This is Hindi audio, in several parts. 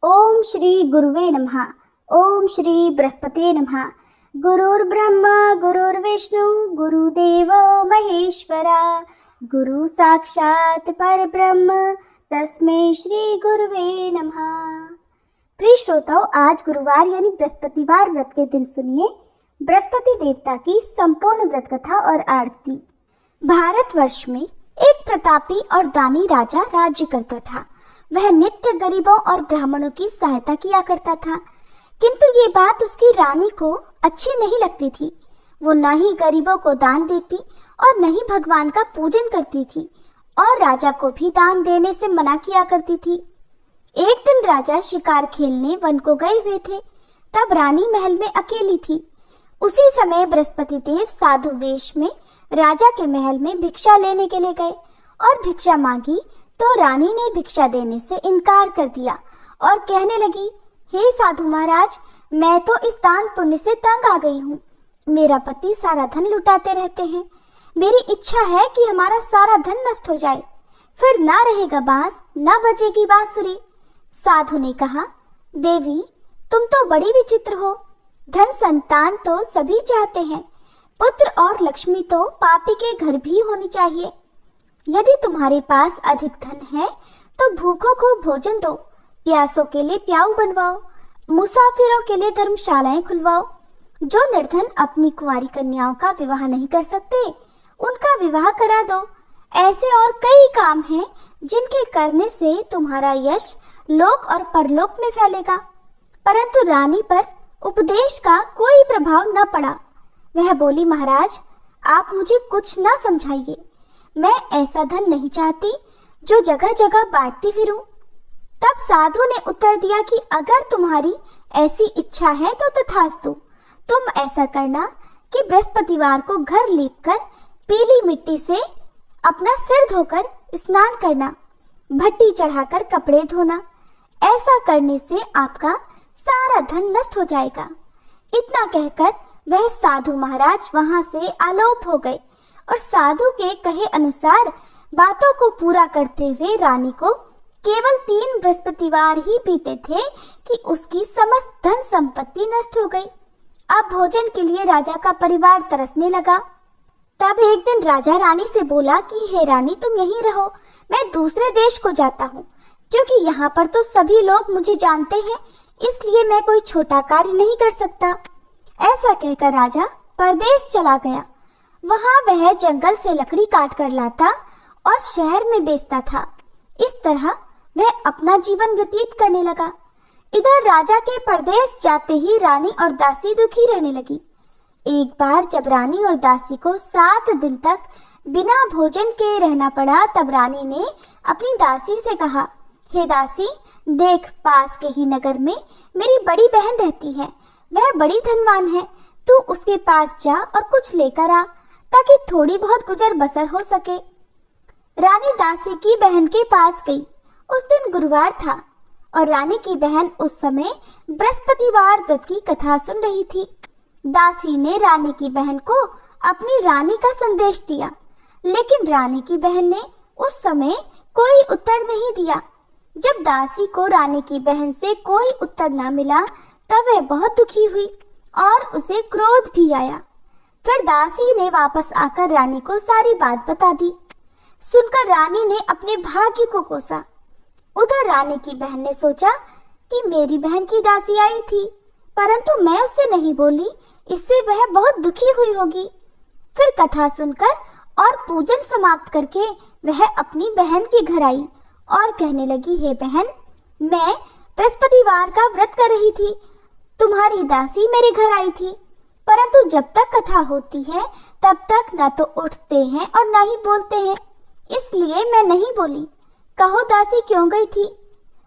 ओम श्री गुरुवे नमः। ओम श्री बृहस्पते नमः। गुरुर्ब्रह्मा गुरुर्विष्णु गुरुदेवो महेश्वरा, गुरु साक्षात परब्रह्म तस्मै श्री गुरुवे नमः। प्रिय श्रोताओं, आज गुरुवार यानी बृहस्पतिवार व्रत के दिन सुनिए बृहस्पति देवता की संपूर्ण व्रत कथा और आरती। भारतवर्ष में एक प्रतापी और दानी राजा राज्य करता था। वह नित्य गरीबों और ब्राह्मणों की सहायता किया करता था, किंतु ये बात उसकी रानी को अच्छी नहीं लगती थी। वो न ही गरीबों को दान देती और न ही भगवान का पूजन करती थी, और राजा को भी दान देने से मना किया करती थी। एक दिन राजा शिकार खेलने वन को गए हुए थे। तब रानी महल में अकेली थी। उसी समय बृहस्पति देव साधु वेश में राजा के महल में भिक्षा लेने के लिए गए और भिक्षा मांगी, तो रानी ने भिक्षा देने से इनकार कर दिया और कहने लगी, हे साधु महाराज, मैं तो इस दान पुण्य से तंग आ गई हूँ। मेरा पति सारा धन लुटाते रहते हैं। मेरी इच्छा है कि हमारा सारा धन नष्ट हो जाए, फिर ना रहेगा बांस, ना बजेगी बांसुरी। साधु ने कहा, देवी तुम तो बड़ी विचित्र हो। धन संतान तो सभी चाहते हैं, पुत्र और लक्ष्मी तो पापी के घर भी होनी चाहिए। यदि तुम्हारे पास अधिक धन है तो भूखों को भोजन दो, प्यासों के लिए प्याऊ बनवाओ, मुसाफिरों के लिए धर्मशालाएं खुलवाओ। जो निर्धन अपनी कुंवारी कन्याओं का विवाह नहीं कर सकते, उनका विवाह करा दो। ऐसे और कई काम हैं जिनके करने से तुम्हारा यश लोक और परलोक में फैलेगा। परंतु रानी पर उपदेश का कोई प्रभाव न पड़ा। वह बोली, महाराज आप मुझे कुछ न समझाइए। मैं ऐसा धन नहीं चाहती जो जगह जगह बांटती फिरूं। तब साधु ने उत्तर दिया कि अगर तुम्हारी ऐसी इच्छा है तो तथास्तु। तुम ऐसा करना कि बृहस्पतिवार को घर लीपकर पीली मिट्टी से अपना सिर धोकर स्नान करना, भट्टी चढ़ाकर कपड़े धोना। ऐसा करने से आपका सारा धन नष्ट हो जाएगा। इतना कहकर वह साधु महाराज वहां से आलोप हो गए और साधु के कहे अनुसार बातों को पूरा करते हुए रानी को केवल 3 बृहस्पतिवार ही बीते थे कि उसकी समस्त धन संपत्ति नष्ट हो गई। अब भोजन के लिए राजा का परिवार तरसने लगा। तब एक दिन राजा रानी से बोला कि हे रानी, तुम यहीं रहो, मैं दूसरे देश को जाता हूँ, क्योंकि यहाँ पर तो सभी लोग मुझे जानते हैं, इसलिए मैं कोई छोटा कार्य नहीं कर सकता। ऐसा कहकर राजा परदेश चला गया। वहां वह जंगल से लकड़ी काट कर लाता और शहर में बेचता था। इस तरह वह अपना जीवन व्यतीत करने लगा। इधर राजा के परदेश जाते ही रानी और दासी दुखी रहने लगी। एक बार जब रानी और दासी को 7 दिन तक बिना भोजन के रहना पड़ा, तब रानी ने अपनी दासी से कहा, हे दासी, देख पास के ही नगर में मेरी बड़ी बहन रहती है। वह बड़ी धनवान है, तू उसके पास जा और कुछ लेकर आ, ताकि थोड़ी बहुत गुजर बसर हो सके। रानी दासी की बहन के पास गई। उस दिन गुरुवार था और रानी की बहन उस समय बृहस्पतिवार व्रत की कथा सुन रही थी। दासी ने रानी की बहन को अपनी रानी का संदेश दिया, लेकिन रानी की बहन ने उस समय कोई उत्तर नहीं दिया। जब दासी को रानी की बहन से कोई उत्तर न मिला, तब वह बहुत दुखी हुई और उसे क्रोध भी आया। फिर दासी ने वापस आकर रानी को सारी बात बता दी। सुनकर रानी ने अपने भाग्य को कोसा। उधर रानी की बहन ने सोचा कि मेरी बहन की दासी आई थी, परंतु मैं उससे नहीं बोली, इससे वह बहुत दुखी हुई होगी। फिर कथा सुनकर और पूजन समाप्त करके वह अपनी बहन के घर आई और कहने लगी, हे बहन, मैं बृहस्पतिवार का व्रत कर रही थी। तुम्हारी दासी मेरे घर आई थी, परंतु जब तक कथा होती है तब तक न तो उठते हैं और न ही बोलते हैं, इसलिए मैं नहीं बोली। कहो दासी क्यों गई थी?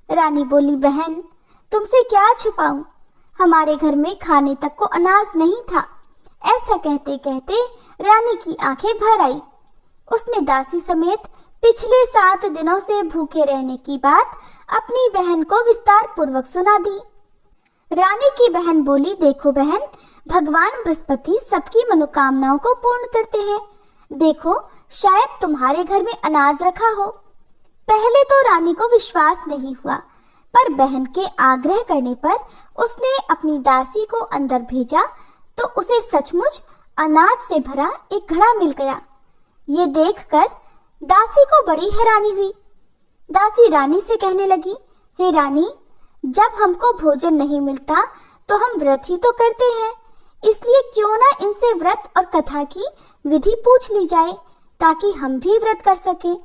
रानी बोली, बहन तुमसे क्या छुपाऊं, हमारे घर में खाने तक को अनाज नहीं था। ऐसा कहते कहते रानी की आंखें भर आई। उसने दासी समेत पिछले 7 दिनों से भूखे रहने की बात अपनी बहन को विस्तार पूर्वक सुना दी। रानी की बहन बोली, देखो बहन, भगवान बृहस्पति सबकी मनोकामनाओं को पूर्ण करते हैं। देखो शायद तुम्हारे घर में अनाज रखा हो। पहले तो रानी को विश्वास नहीं हुआ, पर बहन के आग्रह करने पर उसने अपनी दासी को अंदर भेजा तो उसे सचमुच अनाज से भरा एक घड़ा मिल गया। ये देखकर दासी को बड़ी हैरानी हुई। दासी रानी से कहने लगी, हे रानी, जब हमको भोजन नहीं मिलता तो हम व्रत ही तो करते हैं, इसलिए क्यों ना इनसे व्रत और कथा की विधि पूछ ली जाए ताकि हम भी व्रत कर सकें।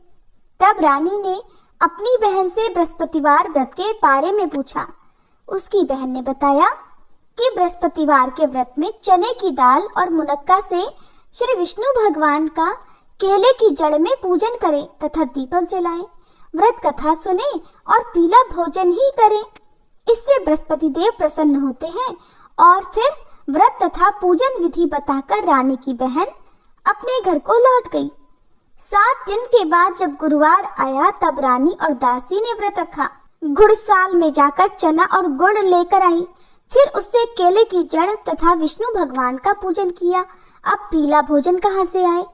तब रानी ने अपनी बहन से बृहस्पतिवार व्रत के बारे में पूछा। उसकी बहन ने बताया कि बृहस्पतिवार के व्रत में चने की दाल और मुनक्का से श्री विष्णु भगवान का केले की जड़ में पूजन करें तथा दीपक जलाएं, व्रत कथा सुने और पीला भोजन ही करें। इससे बृहस्पति देव प्रसन्न होते हैं। और फिर व्रत तथा पूजन विधि बताकर रानी की बहन अपने घर को लौट गई। 7 दिन के बाद जब गुरुवार आया तब रानी और दासी ने व्रत रखा। गुड़साल में जाकर चना और गुड़ लेकर आई, फिर उससे केले की जड़ तथा विष्णु भगवान का पूजन किया। अब पीला भोजन कहाँ से आए?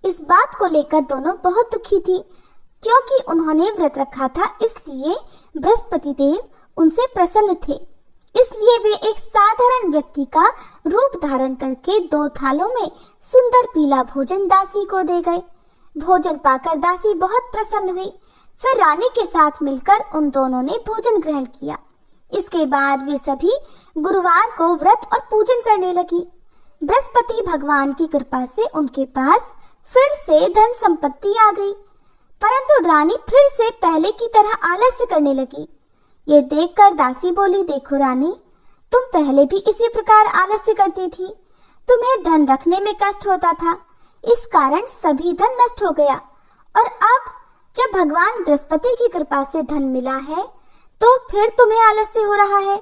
इस बात को लेकर दोनों बहुत दुखी थी, क्योंकि उन्होंने व्रत रखा था, इसलिए बृहस्पति देव उनसे प्रसन्न थे। इसलिए वे एक साधारण व्यक्ति का रूप धारण करके 2 थालों में सुंदर पीला भोजन दासी को दे गए। भोजन पाकर दासी बहुत प्रसन्न हुई। फिर रानी के साथ मिलकर उन दोनों ने भोजन ग्रहण किया। इसके बाद वे सभी गुरुवार को व्रत और पूजन करने लगी। बृहस्पति भगवान की कृपा से उनके पास फिर से धन संपत्ति आ गई, परंतु रानी फिर से पहले की तरह आलस्य करने लगी। ये देखकर दासी बोली, देखो रानी, तुम पहले भी इसी प्रकार आलस्य करती थी। तुम्हें धन रखने में कष्ट होता था, इस कारण सभी धन नष्ट हो गया, और अब जब भगवान बृहस्पति की कृपा से धन मिला है तो फिर तुम्हें आलस्य हो रहा है।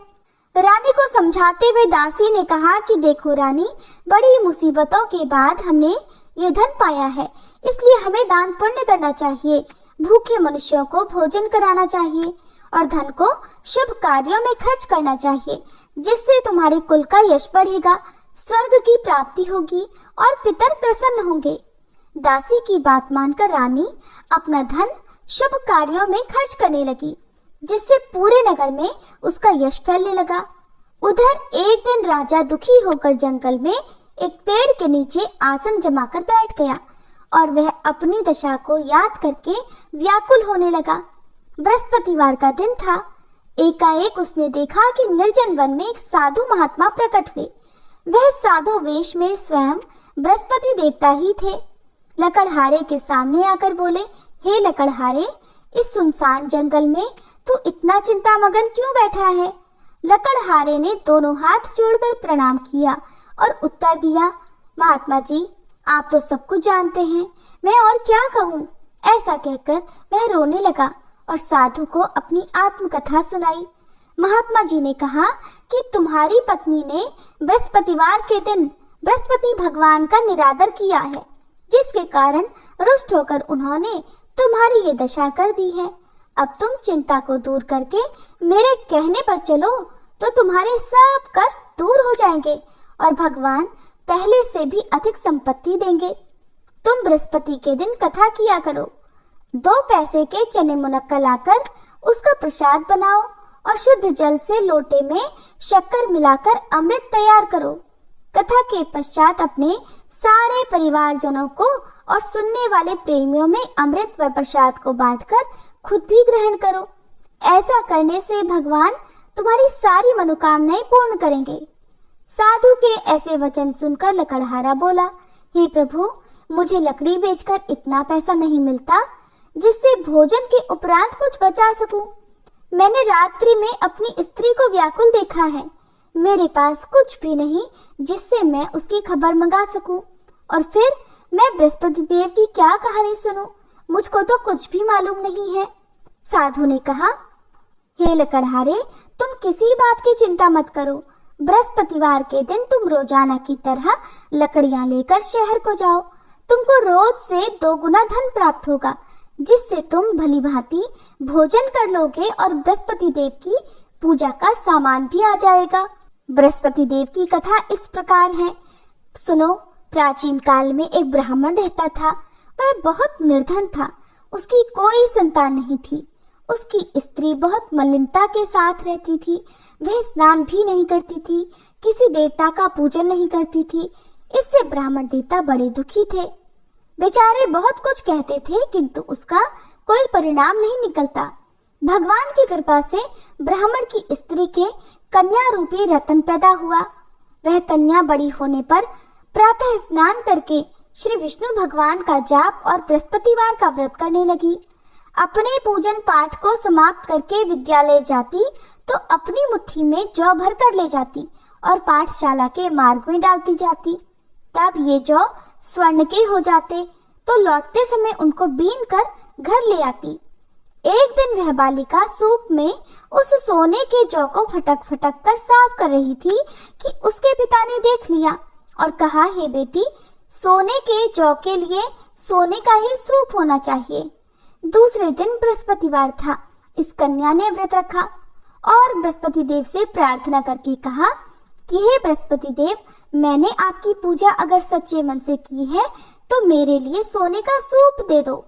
रानी को समझाते हुए दासी ने कहा कि देखो रानी, बड़ी मुसीबतों के बाद हमने ये धन पाया है, इसलिए हमें दान पुण्य करना चाहिए, भूखे मनुष्यों को भोजन कराना चाहिए और धन को शुभ कार्यों में खर्च करना चाहिए, जिससे तुम्हारे कुल का यश बढ़ेगा, स्वर्ग की प्राप्ति होगी और पितर प्रसन्न होंगे। दासी की बात मानकर रानी अपना धन शुभ कार्यों में खर्च करने लगी, जिससे पूरे नगर में उसका यश फैलने लगा। उधर एक दिन राजा दुखी होकर जंगल में एक पेड़ के नीचे आसन जमाकर बैठ गया और वह अपनी दशा को याद करके व्याकुल होने लगा। बृहस्पतिवार का दिन था। एकाएक उसने देखा कि निर्जन वन में एक साधु महात्मा प्रकट हुए। वह साधु वेश में स्वयं बृहस्पति देवता ही थे। लकड़हारे के सामने आकर बोले, हे लकड़हारे, इस सुनसान जंगल में तू इतना चिंता मगन क्यों बैठा है? लकड़हारे ने दोनों हाथ जोड़कर प्रणाम किया और उत्तर दिया, महात्मा जी, आप तो सब कुछ जानते हैं, मैं और क्या कहूँ। ऐसा कहकर वह रोने लगा और साधु को अपनी आत्मकथा सुनाई। महात्मा जी ने कहा कि तुम्हारी पत्नी ने बृहस्पतिवार के दिन बृहस्पति भगवान का निरादर किया है, जिसके कारण रुष्ट होकर उन्होंने तुम्हारी ये दशा कर दी है। अब तुम चिंता को दूर करके मेरे कहने पर चलो तो तुम्हारे सब कष्ट दूर हो जाएंगे और भगवान पहले से भी अधिक संपत्ति देंगे। तुम बृहस्पति के दिन कथा किया करो। 2 पैसे के चने मुनक्का लाकर उसका प्रसाद बनाओ और शुद्ध जल से लोटे में शक्कर मिलाकर अमृत तैयार करो। कथा के पश्चात अपने सारे परिवारजनों को और सुनने वाले प्रेमियों में अमृत व प्रसाद को बांटकर खुद भी ग्रहण करो। ऐसा करने से भगवान तुम्हारी सारी मनोकामनाएं पूर्ण करेंगे। साधु के ऐसे वचन सुनकर लकड़हारा बोला, हे प्रभु, मुझे लकड़ी बेचकर इतना पैसा नहीं मिलता जिससे भोजन के उपरांत कुछ बचा सकूं। मैंने रात्रि में अपनी स्त्री को व्याकुल देखा है। मेरे पास कुछ भी नहीं जिससे मैं उसकी खबर मंगा सकूं, और फिर मैं बृहस्पति देव की क्या कहानी सुनूं? मुझको तो कुछ भी मालूम नहीं है। साधु ने कहा, हे लकड़हारे, तुम किसी बात की चिंता मत करो। बृहस्पतिवार के दिन तुम रोजाना की तरह लकड़ियां लेकर शहर को जाओ। तुमको रोज से 2 गुना धन प्राप्त होगा, जिससे तुम भली भांति भोजन कर लोगे और बृहस्पति देव की पूजा का सामान भी आ जाएगा। बृहस्पति देव की कथा इस प्रकार है। सुनो, प्राचीन काल में एक ब्राह्मण रहता था। वह बहुत निर्धन था। उसकी कोई संतान नहीं थी उसकी स्त्री बहुत मलिनता के साथ रहती थी। वह स्नान भी नहीं करती थी, किसी देवता का पूजन नहीं करती थी। इससे ब्राह्मण देवता बड़े दुखी थे। बेचारे बहुत कुछ कहते थे, किंतु उसका कोई परिणाम नहीं निकलता। भगवान की कृपा से ब्राह्मण की स्त्री के कन्या रूपी रतन पैदा हुआ। वह कन्या बड़ी होने पर प्रातः स्नान करके श्री विष्णु भगवान का जाप और बृहस्पतिवार का व्रत करने लगी। अपने पूजन पाठ को समाप्त करके विद्यालय जाती तो अपनी मुट्ठी में जौ भर कर ले जाती और पाठशाला के मार्ग में डालती जाती। तब ये जौ स्वर्ण के हो जाते तो लौटते समय उनको बीन कर घर ले आती। एक दिन वह बालिका सूप में उस सोने के जौ को फटक फटक कर साफ कर रही थी कि उसके पिता ने देख लिया और कहा, हे बेटी, सोने के जौ के लिए सोने का ही सूप होना चाहिए। दूसरे दिन बृहस्पतिवार था। इस कन्या ने व्रत रखा और बृहस्पति देव से प्रार्थना करके कहा कि हे बृहस्पति देव, मैंने आपकी पूजा अगर सच्चे मन से की है तो मेरे लिए सोने का सूप दे दो।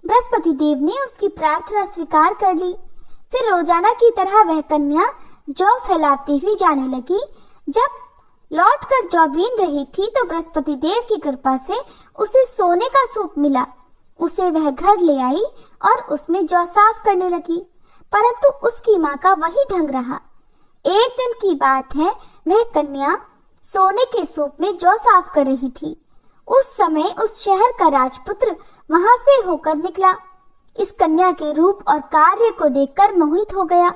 बृहस्पति देव ने उसकी प्रार्थना स्वीकार कर ली। फिर रोजाना की तरह वह कन्या जौ फैलाती हुई जाने लगी। जब लौटकर जौ बीन रही थी तो बृहस्पति देव की कृपा से उसे सोने का सूप मिला। उसे वह घर ले आई और उसमें जौ साफ करने लगी, परंतु उसकी माँ का वही ढंग रहा। एक दिन की बात है, वह कन्या सोने के सूप में जौ साफ कर रही थी। उस समय उस शहर का राजपुत्र वहां से होकर निकला। इस कन्या के रूप और कार्य को देखकर मोहित हो गया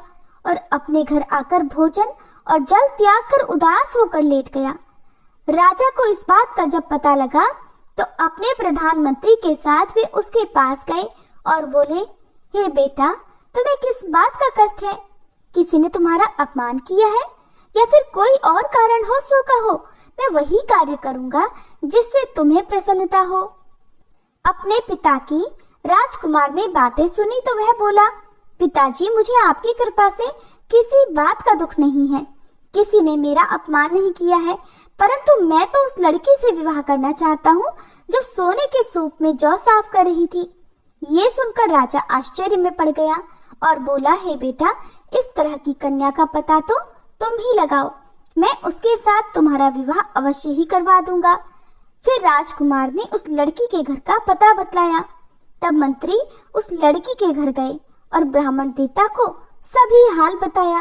और अपने घर आकर भोजन और जल त्याग कर उदास होकर लेट गया। राजा को इस बात का जब पता लगा तो अपने प्रधानमंत्री के साथ वे उसके पास गए और बोले, हे बेटा, तुम्हें किस बात का कष्ट है? किसी ने तुम्हारा अपमान किया है या फिर कोई और कारण हो सो कहो, मैं वही कार्य करूंगा जिससे तुम्हें प्रसन्नता हो। अपने पिता की राजकुमार ने बातें सुनी तो वह बोला, पिताजी, मुझे आपकी कृपा से किसी बात का दुख नहीं है। किसी ने मेरा अपमान नहीं किया है, परंतु मैं तो उस लड़की से विवाह करना चाहता हूँ जो सोने के सूप में जौ साफ कर रही थी। ये सुनकर राजा आश्चर्य में पड़ गया और बोला, हे बेटा, इस तरह की कन्या का पता तो तुम ही लगाओ, मैं उसके साथ तुम्हारा विवाह अवश्य ही करवा दूंगा। फिर राजकुमार ने उस लड़की के घर का पता बतलाया। तब मंत्री उस लड़की के घर गए और ब्राह्मण देवता को सभी हाल बताया।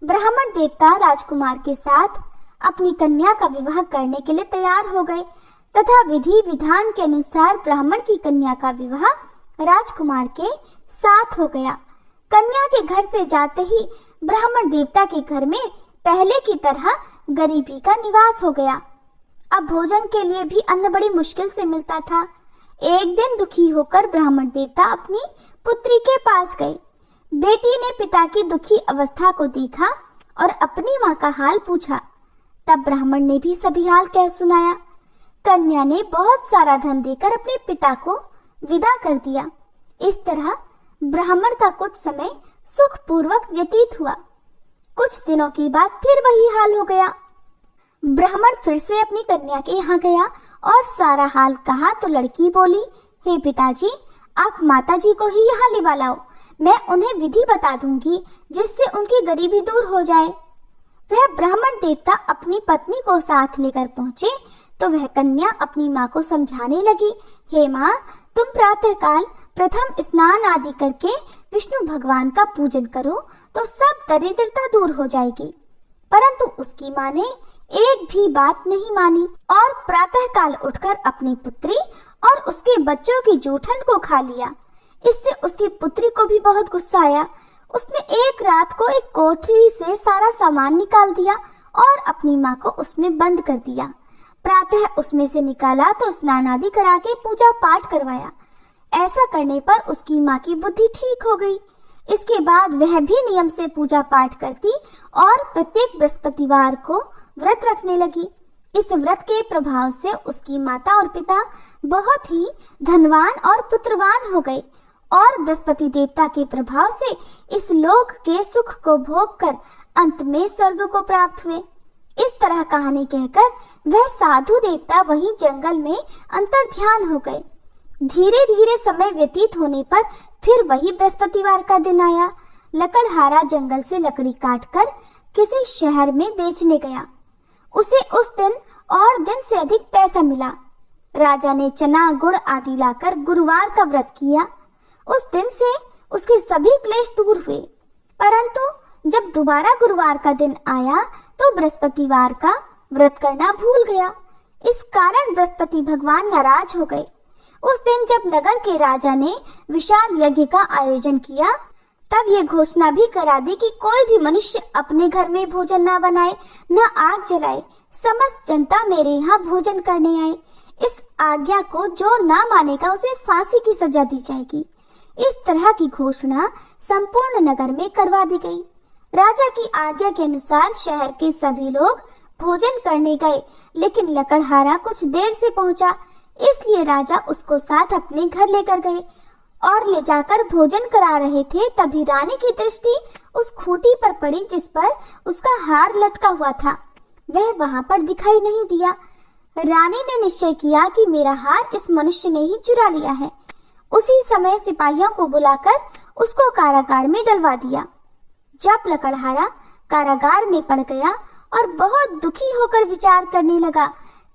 ब्राह्मण देवता राजकुमार के साथ अपनी कन्या का विवाह करने के लिए तैयार हो गए तथा विधि विधान के अनुसार ब्राह्मण की कन्या का विवाह राजकुमार के साथ हो गया। कन्या के घर से जाते ही ब्राह्मण देवता के घर में पहले की तरह गरीबी का निवास हो गया। अब भोजन के लिए भी अन्न बड़ी मुश्किल से मिलता था। एक दिन दुखी होकर ब्राह्मण देवता अपनी पुत्री के पास गए। बेटी ने पिता की दुखी अवस्था को देखा और अपनी माँ का हाल पूछा। तब ब्राह्मण ने भी सभी हाल कह सुनाया। कन्या ने बहुत सारा धन देकर अपने पिता को विदा कर दिया। इस तरह ब्राह्मण का कुछ समय सुखपूर्वक व्यतीत हुआ। कुछ दिनों के बाद फिर वही हाल हो गया। ब्राह्मण फिर से अपनी कन्या के यहाँ गया और सारा हाल कहा तो लड़की बोली, हे पिताजी, आप माताजी को ही यहाँ ले लाओ, मैं उन्हें विधि बता दूंगी जिससे उनकी गरीबी दूर हो जाए। वह ब्राह्मण देवता अपनी पत्नी को साथ लेकर पहुँचे तो वह कन्या अपनी माँ को समझाने लगी, हे माँ, तुम प्रातःकाल प्रथम स्नान आदि करके विष्णु भगवान का पूजन करो तो सब दरिद्रता दूर हो जाएगी। परंतु उसकी माँ ने एक भी बात नहीं मानी और प्रातःकाल उठकर अपनी पुत्री और उसके बच्चों की जूठन को खा लिया। इससे उसकी पुत्री को भी बहुत गुस्सा आया। उसने एक रात को एक कोठरी से सारा सामान निकाल दिया और अपनी माँ को उसमें बंद कर दिया। प्रातः उसमें से निकाला तो स्नान आदि करा के पूजा पाठ करवाया। ऐसा करने पर उसकी माँ की बुद्धि ठीक हो गई। इसके बाद वह भी नियम से पूजा पाठ करती और प्रत्येक बृहस्पतिवार को व्रत रखने लगी। इस व्रत के प्रभाव से उसकी माता और पिता बहुत ही धनवान और पुत्रवान हो गए और बृहस्पति देवता के प्रभाव से इस लोक के सुख को भोग कर अंत में स्वर्ग को प्राप्त हुए। इस तरह कहानी कहकर वह साधु देवता वहीं जंगल में अंतर्ध्यान हो गए। धीरे धीरे समय व्यतीत होने पर फिर वही बृहस्पतिवार का दिन आया। लकड़हारा जंगल से लकड़ी काटकर किसी शहर में बेचने गया। उसे उस दिन और दिन से अधिक पैसा मिला। राजा ने चना गुड़ आदि लाकर गुरुवार का व्रत किया। उस दिन से उसके सभी क्लेश दूर हुए। परंतु जब दोबारा गुरुवार का दिन आया तो बृहस्पतिवार का व्रत करना भूल गया। इस कारण बृहस्पति भगवान नाराज हो गए। उस दिन जब नगर के राजा ने विशाल यज्ञ का आयोजन किया, तब ये घोषणा भी करा दी कि कोई भी मनुष्य अपने घर में भोजन न बनाए, न आग जलाए। समस्त जनता मेरे यहाँ भोजन करने आए। इस आज्ञा को जो न मानेगा उसे फांसी की सजा दी जाएगी। इस तरह की घोषणा संपूर्ण नगर में करवा दी गई। राजा की आज्ञा के अनुसार शहर के सभी लोग भोजन करने गए, लेकिन लकड़हारा कुछ देर से पहुंचा, इसलिए राजा उसको साथ अपने घर लेकर गए और ले जाकर भोजन करा रहे थे। तभी रानी की दृष्टि उस खूंटी पर पड़ी जिस पर उसका हार लटका हुआ था। वह वहां पर दिखाई नहीं दिया। रानी ने निश्चय किया कि मेरा हार इस मनुष्य ने ही चुरा लिया है। उसी समय सिपाहियों को बुलाकर उसको कारागार में डलवा दिया। जब लकड़हारा कारागार में पड़ गया और बहुत दुखी होकर विचार करने लगा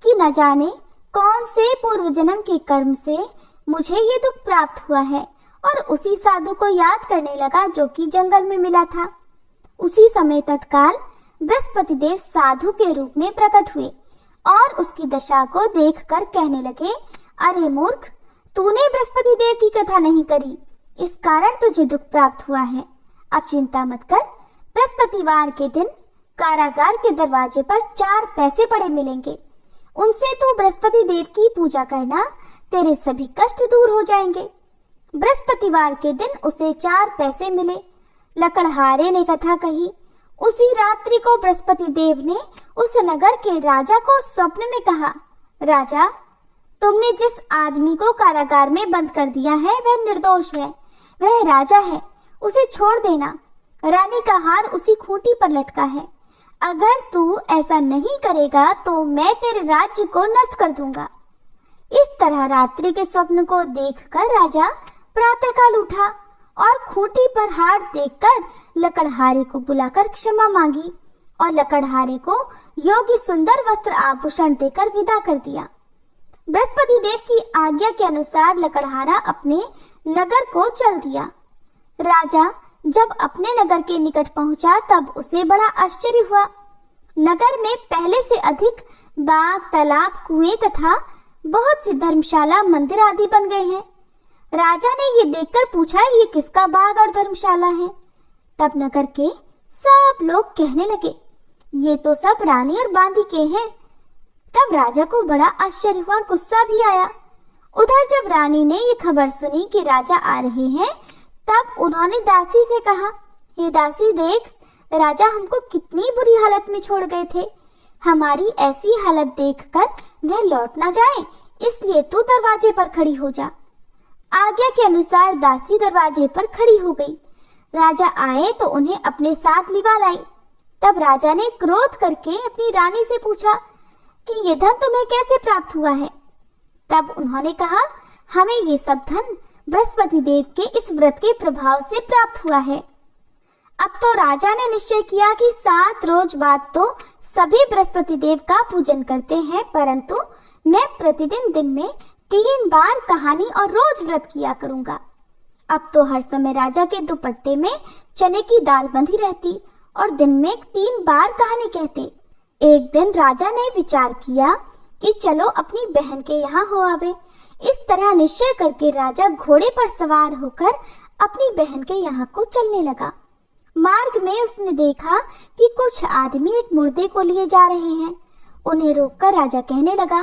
कि न जाने कौन से पूर्व जन्म के कर्म से मुझे ये दुख प्राप्त हुआ है, और उसी साधु को याद करने लगा जो कि जंगल में मिला था। उसी समय तत्काल बृहस्पति देव साधु के रूप में प्रकट हुए और उसकी दशा को देखकर कहने लगे, अरे मूर्ख, तूने बृहस्पति देव की कथा नहीं करी, इस कारण तुझे दुख प्राप्त हुआ है। अब चिंता मत कर, बृहस्पतिवार के दिन कारागार के दरवाजे पर 4 पैसे पड़े मिलेंगे। उनसे तू बृहस्पति देव की पूजा करना, तेरे सभी कष्ट दूर हो जाएंगे। बृहस्पतिवार के दिन उसे 4 पैसे मिले। लकड़हारे ने कथा कही। उसी रात्रि को बृहस्पति देव ने उस नगर के राजा को स्वप्न में कहा, राजा, तुमने जिस आदमी को कारागार में बंद कर दिया है वह निर्दोष है, वह राजा है, उसे छोड़ देना। रानी का हार उसी खूंटी पर लटका है। अगर तू ऐसा नहीं करेगा तो मैं तेरे राज्य को नष्ट कर दूंगा। इस तरह रात्रि के स्वप्न को देखकर राजा प्रातःकाल उठा और खूंटी पर हार देखकर लकड़हारे को बुलाकर क्षमा मांगी और लकड़हारे को योग्य सुंदर वस्त्र आभूषण देकर विदा कर दिया। बृहस्पति देव की आज्ञा के अनुसार लकड़हारा अपने नगर को चल दिया। राजा जब अपने नगर के निकट पहुंचा तब उसे बड़ा आश्चर्य हुआ। नगर में पहले से अधिक बाग, तालाब, कुएं तथा बहुत सी धर्मशाला, मंदिर आदि बन गए हैं। राजा ने ये देखकर पूछा, ये किसका बाग और धर्मशाला है? तब नगर के सब लोग कहने लगे, ये तो सब रानी और बांदी के हैं। तब राजा को बड़ा आश्चर्य हुआ और गुस्सा भी आया। उधर जब रानी ने ये खबर सुनी कि राजा आ रहे हैं, तब उन्होंने दासी से कहा, हे दासी, देख, राजा हमको कितनी बुरी हालत में छोड़ गए थे। हमारी ऐसी हालत देखकर वह लौट ना जाए, इसलिए तू दरवाजे पर खड़ी हो जा। आज्ञा के अनुसार दासी दरवाजे पर खड़ी हो गई। राजा आए तो उन्हें अपने साथ लिवा लाई। तब राजा ने क्रोध करके अपनी रानी से पूछा कि ये धन तुम्हें कैसे प्राप्त हुआ है? तब उन्होंने कहा, हमें ये सब धन बृहस्पति देव के इस व्रत के प्रभाव से प्राप्त हुआ है। अब तो राजा ने निश्चय किया कि 7 रोज बाद तो सभी बृहस्पति देव का पूजन करते हैं, परंतु मैं प्रतिदिन दिन में 3 बार कहानी और रोज व्रत किया करूंगा। अब तो हर समय राजा के दुपट्टे में चने की दाल बंधी रहती और दिन में 3 बार कहानी कहते। एक दिन राजा ने विचार किया कि चलो अपनी बहन के यहाँ हो आवे। इस तरह निश्चय करके राजा घोड़े पर सवार होकर अपनी बहन के यहाँ को चलने लगा। मार्ग में उसने देखा कि कुछ आदमी एक मुर्दे को लिए जा रहे हैं। उन्हें रोककर राजा कहने लगा,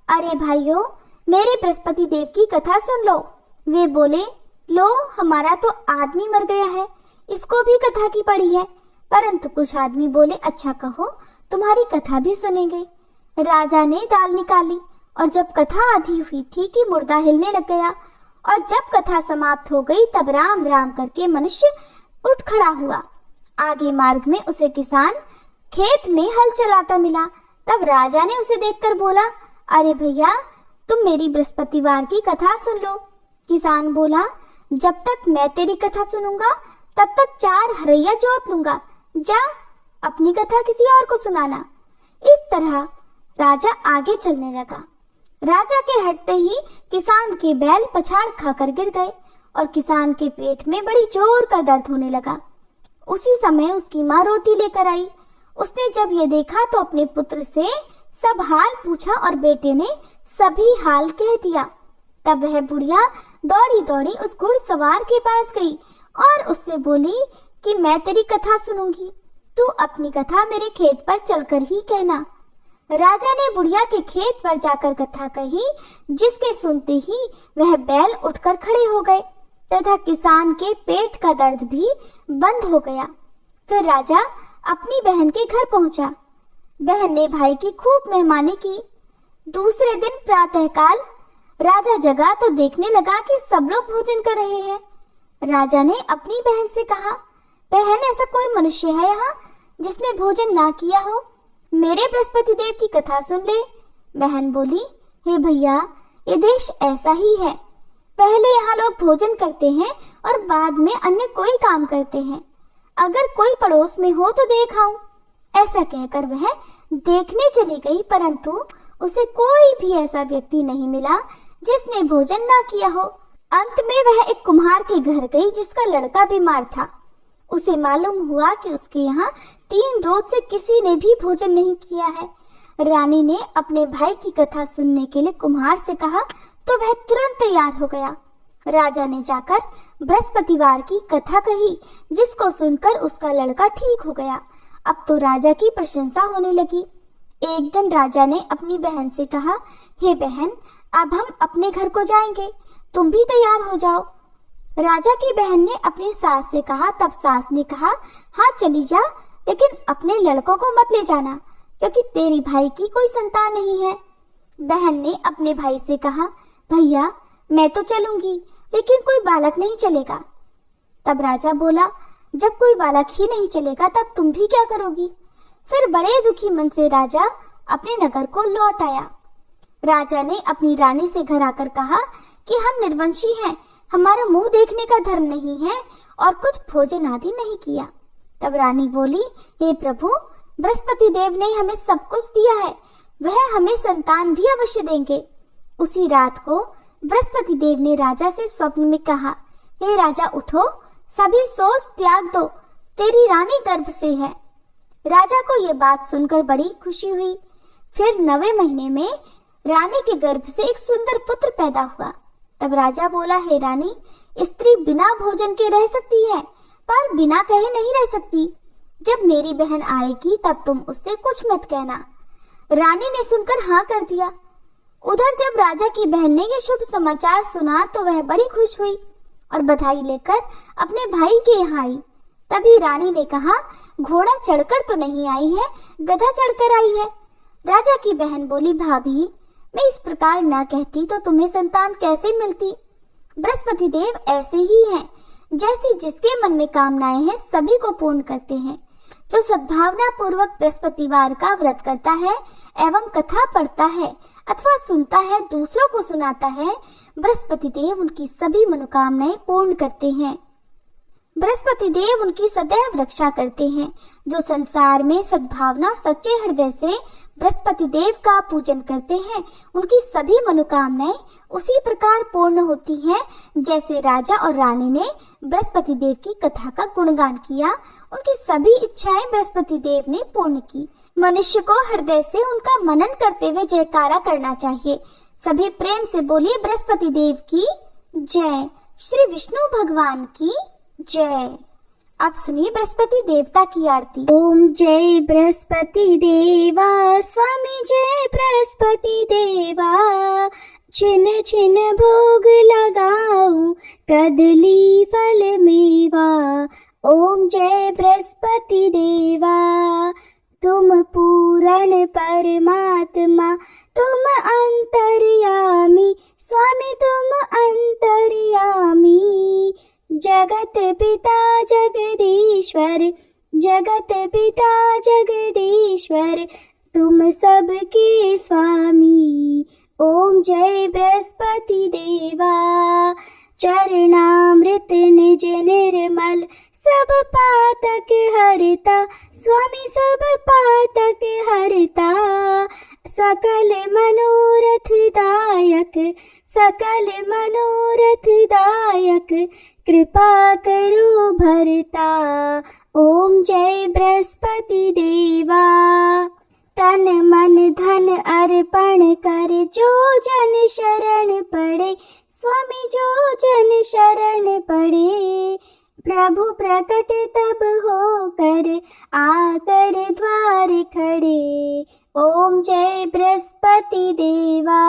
अरे भाइयों, मेरे बृहस्पति देव की कथा सुन लो। वे बोले, लो, हमारा तो आदमी मर गया है, इसको भी कथा की पड़ी है। परंतु कुछ आदमी बोले, अच्छा कहो, तुम्हारी कथा भी सुनेंगे। राजा ने दाल निकाली और जब कथा आधी हुई थी कि मुर्दा हिलने लग गया, और जब कथा समाप्त हो गई तब राम राम करके मनुष्य उठ खड़ा हुआ। आगे मार्ग में उसे किसान खेत में हल चलाता मिला। तब राजा ने उसे देखकर बोला, अरे भैया, तुम मेरी बृहस्पतिवार की कथा सुन लो। किसान बोला, जब तक मैं तेरी कथा सुनूंगा तब तक 4 हरैया जोत लूंगा। जा, अपनी कथा किसी और को सुनाना। इस तरह राजा आगे चलने लगा। राजा के हटते ही किसान के बैल पछाड़ खाकर गिर गए और किसान के पेट में बड़ी जोर का दर्द होने लगा। उसी समय उसकी माँ रोटी लेकर आई। उसने जब ये देखा तो अपने पुत्र से सब हाल पूछा और बेटे ने सभी हाल कह दिया। तब वह बुढ़िया दौड़ी दौड़ी उस घुड़सवार के पास गई और उससे बोली कि मैं तेरी कथा सुनूंगी, तू अपनी कथा मेरे खेत पर चलकर ही कहना। राजा ने बुढ़िया के खेत पर जाकर कथा कही, जिसके सुनते ही वह बैल उठकर खड़े हो गए तथा किसान के पेट का दर्द भी बंद हो गया। फिर राजा अपनी बहन के घर पहुंचा। बहन ने भाई की खूब मेहमानी की। दूसरे दिन प्रातःकाल राजा जगा तो देखने लगा कि सब लोग भोजन कर रहे हैं। राजा ने अपनी बहन से कहा, बहन, ऐसा कोई मनुष्य है यहाँ जिसने भोजन ना किया हो? मेरे बृहस्पति देव की कथा सुन ले। बहन बोली, हे भैया, ये देश ऐसा ही है। पहले यहाँ लोग भोजन करते हैं और बाद में अन्य कोई काम करते हैं। अगर कोई पड़ोस में हो तो देख आऊं। ऐसा कहकर वह देखने चली गई, परंतु उसे कोई भी ऐसा व्यक्ति नहीं मिला जिसने भोजन ना किया हो। अंत में वह एक कुम्हार के घर गई जिसका लड़का बीमार था। उसे मालूम हुआ कि उसके यहाँ 3 रोज से किसी ने भी भोजन नहीं किया है। रानी ने अपने भाई की कथा सुनने के लिए कुम्हार से कहा तो वह तुरंत तैयार हो गया। राजा ने जाकर बृहस्पतिवार की कथा कही, जिसको सुनकर उसका लड़का ठीक हो गया। अब तो राजा की प्रशंसा होने लगी। एक दिन राजा ने अपनी बहन से कहा, हे बहन, अब हम अपने घर को जाएंगे, तुम भी तैयार हो जाओ। राजा की बहन ने अपनी सास से कहा। तब सास ने कहा, हाँ चली जा, लेकिन अपने लड़कों को मत ले जाना, क्योंकि तेरी भाई की कोई संतान नहीं है। बहन ने अपने भाई से कहा, भैया, मैं तो चलूंगी, लेकिन कोई बालक नहीं चलेगा। तब राजा बोला, जब कोई बालक ही नहीं चलेगा तब तुम भी क्या करोगी? फिर बड़े दुखी मन से राजा अपने नगर को लौट आया। राजा ने अपनी रानी से घर आकर कहा कि हम निर्वंशी हैं, हमारा मुंह देखने का धर्म नहीं है और कुछ भोजन आदि नहीं किया। तब रानी बोली, हे प्रभु, बृहस्पति देव ने हमें सब कुछ दिया है, वह हमें संतान भी अवश्य देंगे। उसी रात को बृहस्पति देव ने राजा से स्वप्न में कहा, हे राजा, उठो, सभी सोच त्याग दो, तेरी रानी गर्भ से है। राजा को ये बात सुनकर बड़ी खुशी हुई। फिर 9वें महीने में रानी के गर्भ से एक सुंदर पुत्र पैदा हुआ। तब राजा बोला, हे रानी, स्त्री बिना भोजन के रह सकती है, पर बिना कहे नहीं रह सकती। जब मेरी बहन आएगी तब तुम उससे कुछ मत कहना। रानी ने सुनकर हाँ कर दिया। उधर जब राजा की बहन ने ये शुभ समाचार सुना तो वह बड़ी खुश हुई और बधाई लेकर अपने भाई के यहाँ आई। तभी रानी ने कहा, घोड़ा चढ़कर तो नहीं आई है, गधा चढ़कर आई है। राजा की बहन बोली, भाभी, मैं इस प्रकार ना कहती तो तुम्हें संतान कैसे मिलती? बृहस्पति देव ऐसे ही हैं, जैसी जिसके मन में कामनाएं हैं सभी को पूर्ण करते हैं। जो सद्भावना पूर्वक बृहस्पतिवार का व्रत करता है एवं कथा पढ़ता है अथवा सुनता है, दूसरों को सुनाता है, बृहस्पति देव उनकी सभी मनोकामनाएं पूर्ण करते हैं। बृहस्पति देव उनकी सदैव रक्षा करते हैं। जो संसार में सद्भावना और सच्चे हृदय से बृहस्पति देव का पूजन करते हैं, उनकी सभी मनोकामनाएं उसी प्रकार पूर्ण होती हैं जैसे राजा और रानी ने बृहस्पति देव की कथा का गुणगान किया। उनकी सभी इच्छाएं बृहस्पति देव ने पूर्ण की। मनुष्य को हृदय से उनका मनन करते हुए जयकारा करना चाहिए। सभी प्रेम से बोलिए, बृहस्पति देव की जय, श्री विष्णु भगवान की जय। अब सुनिए बृहस्पति देवता की आरती। ओम जय बृहस्पति देवा, स्वामी जय बृहस्पति देवा, छिन छिन भोग लगाऊं कदली फल मेवा। ओम जय बृहस्पति देवा, तुम पूर्ण परमात्मा, तुम अंतर्यामी, स्वामी तुम अंतर्यामी। जगत पिता जगदीश्वर, जगत पिता जगदीश्वर, तुम सबके स्वामी। ओम जय बृहस्पति देवा, चरणामृत निज निर्मल सब पातक हरता, स्वामी सब पातक हरता। सकल मनोरथ दायक, सकल मनोरथ दायक, कृपा करो भरता। ओम जय बृहस्पति देवा। तन मन धन अर्पण कर जो जन शरण पड़े, स्वामी जो जन शरण पड़े। प्रभु प्रकट तब होकर आकर द्वार खड़े। ओम जय बृहस्पति देवा।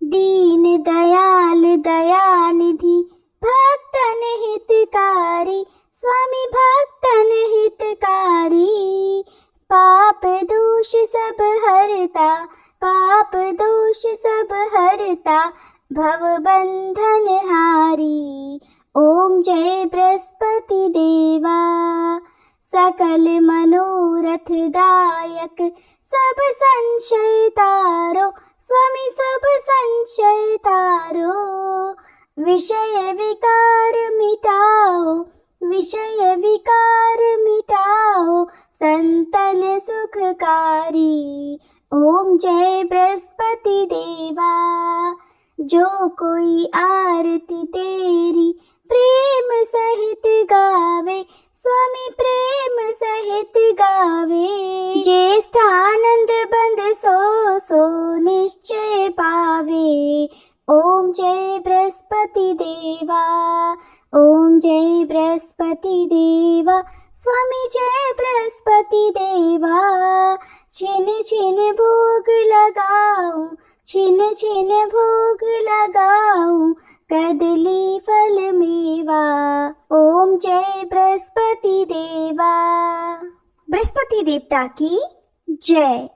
दीन दयाल दयानिधि भक्तन हितकारी, स्वामी भक्तन हितकारी। पाप दोष सब हरता, पाप दोष सब हरता, भव बंधन हारी। ओम जय बृहस्पति देवा। सकल मनोरथ दायक सब संशय तारो, स्वामी सब संशय तारो। विषय विकार मिटाओ, विषय विकार मिटाओ, संतन सुखकारी। ओम जय बृहस्पति देवा। जो कोई आरती तेरी प्रेम सहित गावे, स्वामी प्रेम सहित गावे। ज्येष्ठानंद बंद सो सो निश्चय पावे। ओम जय बृहस्पति देवा। ओम जय बृहस्पति देवा, स्वामी जय बृहस्पति देवा। छिन छिन भोग लगाऊं, छिन छिन भोग लगाऊं, कदली फल मेवा। ओम जय बृहस्पति देवा। बृहस्पति देवता की जय।